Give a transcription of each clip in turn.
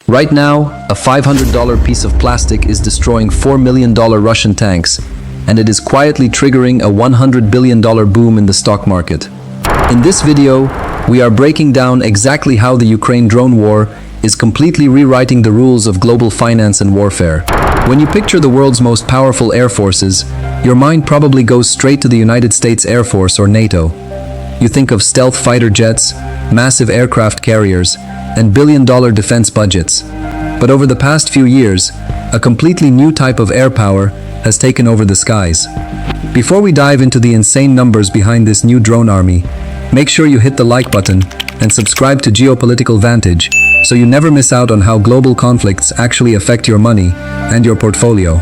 Right now, a $500 piece of plastic is destroying $4 million Russian tanks, and it is quietly triggering a $100 billion boom in the stock market. In this video, we are breaking down exactly how the Ukraine drone war is completely rewriting the rules of global finance and warfare. When you picture the world's most powerful air forces, your mind probably goes straight to the United States Air Force or NATO. You think of stealth fighter jets, massive aircraft carriers, and billion-dollar defense budgets. But over the past few years, a completely new type of air power has taken over the skies. Before we dive into the insane numbers behind this new drone army, make sure you hit the like button and subscribe to Geopolitical Vantage so you never miss out on how global conflicts actually affect your money and your portfolio.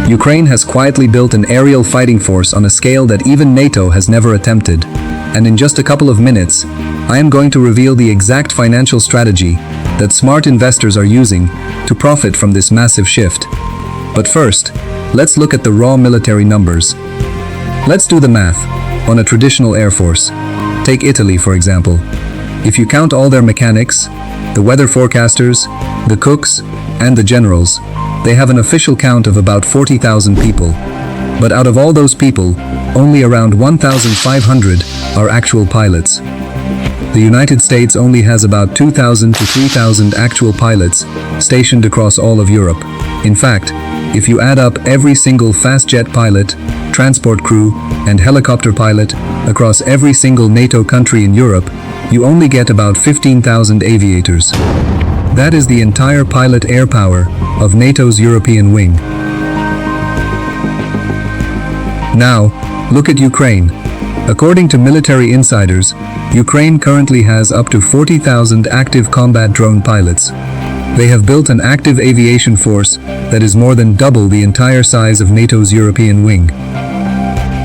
Ukraine has quietly built an aerial fighting force on a scale that even NATO has never attempted. And in just a couple of minutes, I am going to reveal the exact financial strategy that smart investors are using to profit from this massive shift. But first, let's look at the raw military numbers. Let's do the math on a traditional air force. Take Italy, for example. If you count all their mechanics, the weather forecasters, the cooks, and the generals, they have an official count of about 40,000 people. But out of all those people, only around 1,500 are actual pilots. The United States only has about 2,000 to 3,000 actual pilots stationed across all of Europe. In fact, if you add up every single fast jet pilot, transport crew, and helicopter pilot across every single NATO country in Europe, you only get about 15,000 aviators. That is the entire pilot air power of NATO's European wing. Now, look at Ukraine. According to military insiders, Ukraine currently has up to 40,000 active combat drone pilots. They have built an active aviation force that is more than double the entire size of NATO's European wing.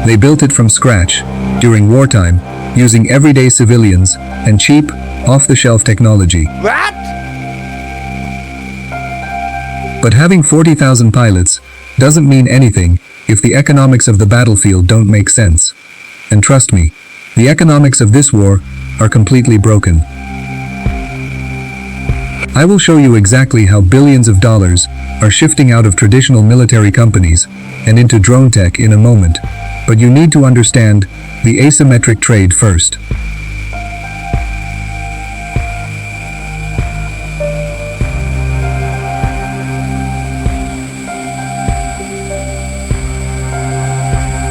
They built it from scratch, during wartime, using everyday civilians and cheap, off-the-shelf technology. What? But having 40,000 pilots doesn't mean anything if the economics of the battlefield don't make sense. And trust me, the economics of this war are completely broken. I will show you exactly how billions of dollars are shifting out of traditional military companies and into drone tech in a moment, but you need to understand the asymmetric trade first.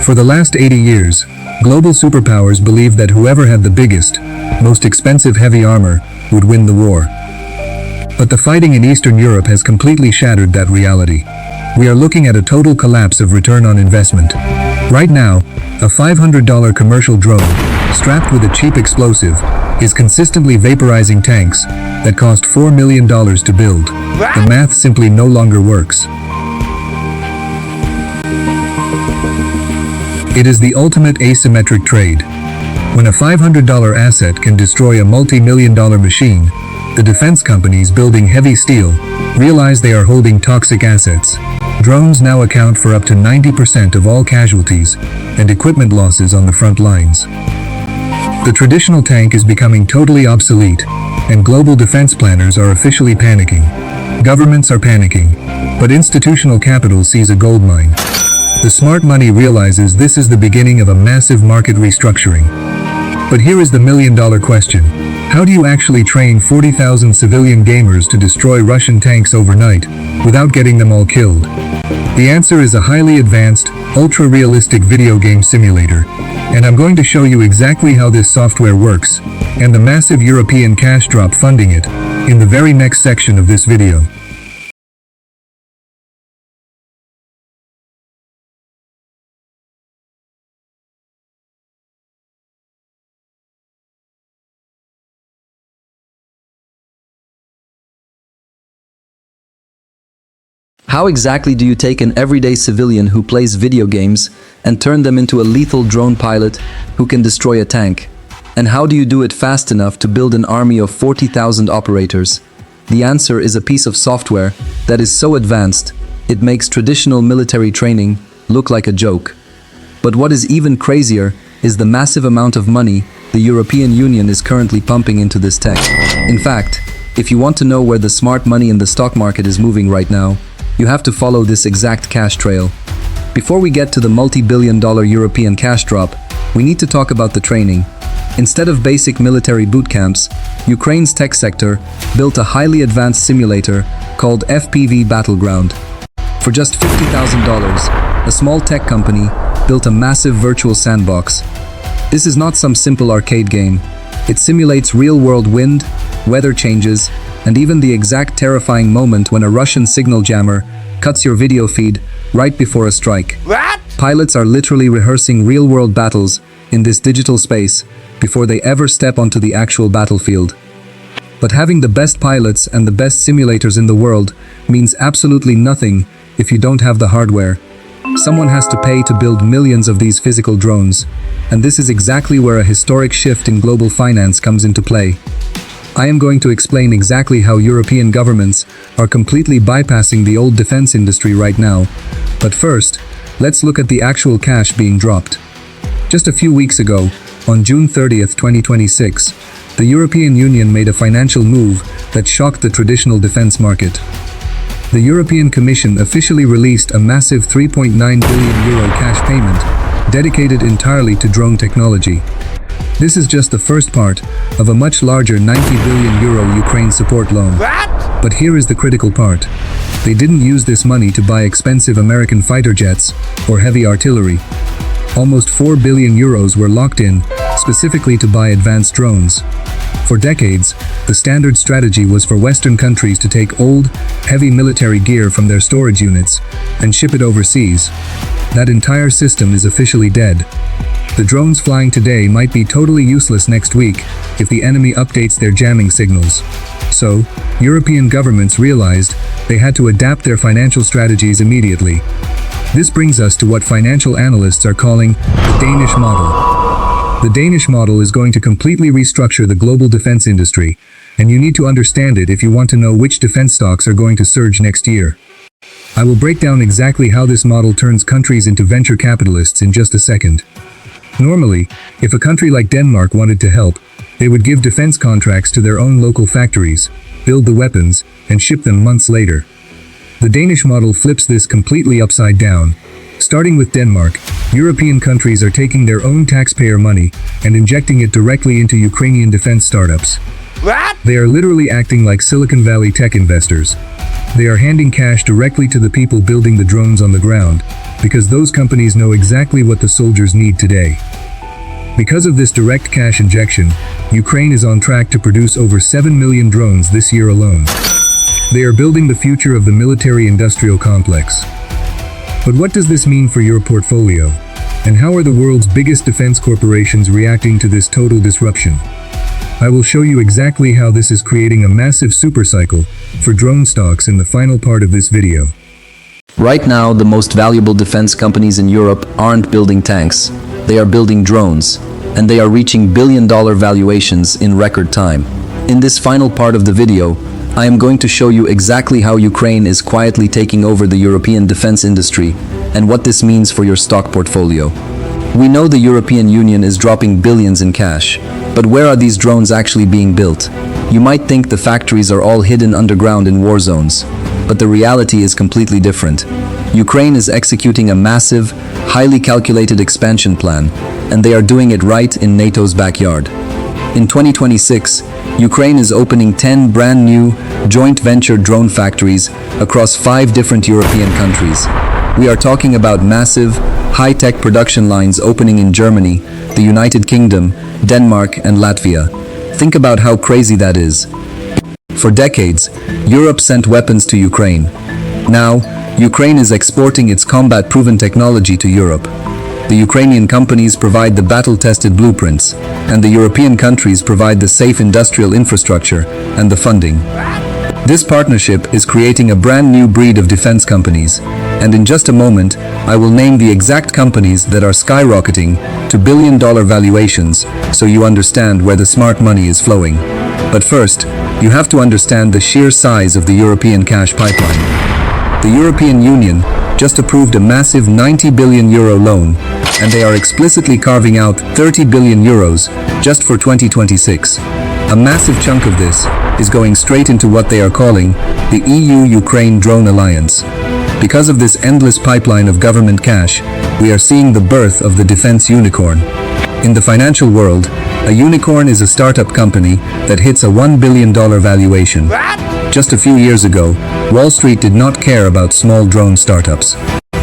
For the last 80 years, global superpowers believed that whoever had the biggest, most expensive heavy armor would win the war. But the fighting in Eastern Europe has completely shattered that reality. We are looking at a total collapse of return on investment. Right now, a $500 commercial drone, strapped with a cheap explosive, is consistently vaporizing tanks that cost $4 million to build. The math simply no longer works. It is the ultimate asymmetric trade. When a $500 asset can destroy a multi-million-dollar machine, the defense companies building heavy steel realize they are holding toxic assets. Drones now account for up to 90% of all casualties and equipment losses on the front lines. The traditional tank is becoming totally obsolete, and global defense planners are officially panicking. Governments are panicking, but institutional capital sees a goldmine. The smart money realizes this is the beginning of a massive market restructuring. But here is the million-dollar question. How do you actually train 40,000 civilian gamers to destroy Russian tanks overnight without getting them all killed? The answer is a highly advanced, ultra-realistic video game simulator, and I'm going to show you exactly how this software works and the massive European cash drop funding it in the very next section of this video. How exactly do you take an everyday civilian who plays video games and turn them into a lethal drone pilot who can destroy a tank? And how do you do it fast enough to build an army of 40,000 operators? The answer is a piece of software that is so advanced, it makes traditional military training look like a joke. But what is even crazier is the massive amount of money the European Union is currently pumping into this tech. In fact, If you want to know where the smart money in the stock market is moving right now, you have to follow this exact cash trail. Before we get to the multi-billion-dollar European cash drop, we need to talk about the training. Instead of basic military boot camps, Ukraine's tech sector built a highly advanced simulator called FPV Battleground. For just $50,000, a small tech company built a massive virtual sandbox. This is not some simple arcade game. It simulates real-world wind, weather changes, and even the exact terrifying moment when a Russian signal jammer cuts your video feed right before a strike. What? Pilots are literally rehearsing real-world battles in this digital space before they ever step onto the actual battlefield. But having the best pilots and the best simulators in the world means absolutely nothing if you don't have the hardware. Someone has to pay to build millions of these physical drones, and this is exactly where a historic shift in global finance comes into play. I am going to explain exactly how European governments are completely bypassing the old defense industry right now. But first, let's look at the actual cash being dropped. Just a few weeks ago, on June 30th, 2026, the European Union made a financial move that shocked the traditional defense market. The European Commission officially released a massive €3.9 billion cash payment dedicated entirely to drone technology. This is just the first part of a much larger €90 billion Ukraine support loan. What? But here is the critical part. They didn't use this money to buy expensive American fighter jets or heavy artillery. Almost €4 billion were locked in specifically to buy advanced drones. For decades, the standard strategy was for Western countries to take old, heavy military gear from their storage units and ship it overseas. That entire system is officially dead. The drones flying today might be totally useless next week if the enemy updates their jamming signals. So, European governments realized they had to adapt their financial strategies immediately. This brings us to what financial analysts are calling the Danish Model. The Danish Model is going to completely restructure the global defense industry, and you need to understand it if you want to know which defense stocks are going to surge next year. I will break down exactly how this model turns countries into venture capitalists in just a second. Normally, if a country like Denmark wanted to help, they would give defense contracts to their own local factories, build the weapons, and ship them months later. The Danish model flips this completely upside down. Starting with Denmark, European countries are taking their own taxpayer money and injecting it directly into Ukrainian defense startups. What? They are literally acting like Silicon Valley tech investors. They are handing cash directly to the people building the drones on the ground, because those companies know exactly what the soldiers need today. Because of this direct cash injection, Ukraine is on track to produce over 7 million drones this year alone. They are building the future of the military-industrial complex. But what does this mean for your portfolio? And how are the world's biggest defense corporations reacting to this total disruption? I will show you exactly how this is creating a massive supercycle for drone stocks in the final part of this video. Right now, the most valuable defense companies in Europe aren't building tanks. They are building drones, and they are reaching billion-dollar valuations in record time. In this final part of the video, I am going to show you exactly how Ukraine is quietly taking over the European defense industry and what this means for your stock portfolio. We know the European Union is dropping billions in cash, but where are these drones actually being built? You might think the factories are all hidden underground in war zones, but the reality is completely different. Ukraine is executing a massive, highly calculated expansion plan, and they are doing it right in NATO's backyard. In 2026, Ukraine is opening 10 brand new joint venture drone factories across 5 different European countries. We are talking about massive, high-tech production lines opening in Germany, the United Kingdom, Denmark, and Latvia. Think about how crazy that is. For decades, Europe sent weapons to Ukraine. Now, Ukraine is exporting its combat-proven technology to Europe. The Ukrainian companies provide the battle-tested blueprints, and the European countries provide the safe industrial infrastructure and the funding. This partnership is creating a brand new breed of defense companies, and in just a moment, I will name the exact companies that are skyrocketing to billion-dollar valuations so you understand where the smart money is flowing. But first, you have to understand the sheer size of the European cash pipeline. The European Union just approved a massive €90 billion loan, and they are explicitly carving out €30 billion just for 2026. A A massive chunk of this is going straight into what they are calling the EU-Ukraine Drone Alliance. Because of this endless pipeline of government cash, we are seeing the birth of the defense unicorn. In the financial world, a unicorn is a startup company that hits a $1 billion valuation. Just a few years ago, Wall Street did not care about small drone startups.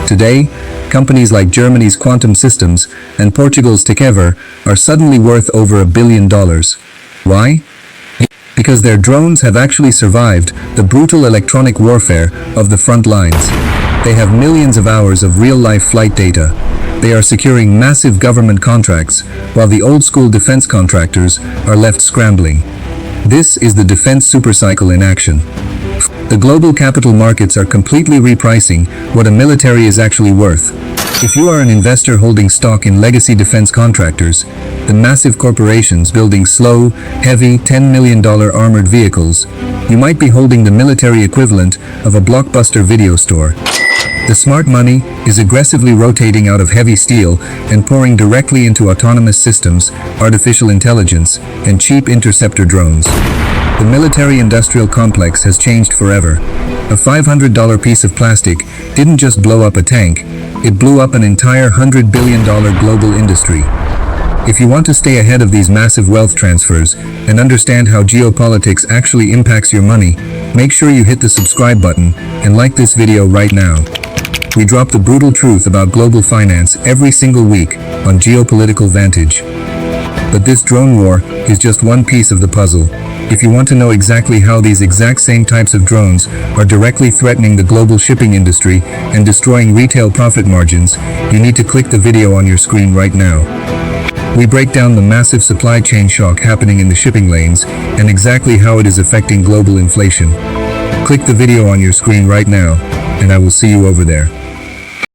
Today, companies like Germany's Quantum Systems and Portugal's Tekever are suddenly worth over $1 billion. Why? Because their drones have actually survived the brutal electronic warfare of the front lines. They have millions of hours of real-life flight data. They are securing massive government contracts, while the old-school defense contractors are left scrambling. This is the defense supercycle in action. The global capital markets are completely repricing what a military is actually worth. If you are an investor holding stock in legacy defense contractors, the massive corporations building slow, heavy $10 million armored vehicles, you might be holding the military equivalent of a blockbuster video store. The smart money is aggressively rotating out of heavy steel and pouring directly into autonomous systems, artificial intelligence, and cheap interceptor drones. The military-industrial complex has changed forever. A $500 piece of plastic didn't just blow up a tank, it blew up an entire $100 billion global industry. If you want to stay ahead of these massive wealth transfers and understand how geopolitics actually impacts your money, make sure you hit the subscribe button and like this video right now. We drop the brutal truth about global finance every single week on Geopolitical Vantage. But this drone war is just one piece of the puzzle. If you want to know exactly how these exact same types of drones are directly threatening the global shipping industry and destroying retail profit margins, you need to click the video on your screen right now. We break down the massive supply chain shock happening in the shipping lanes and exactly how it is affecting global inflation. Click the video on your screen right now, and I will see you over there.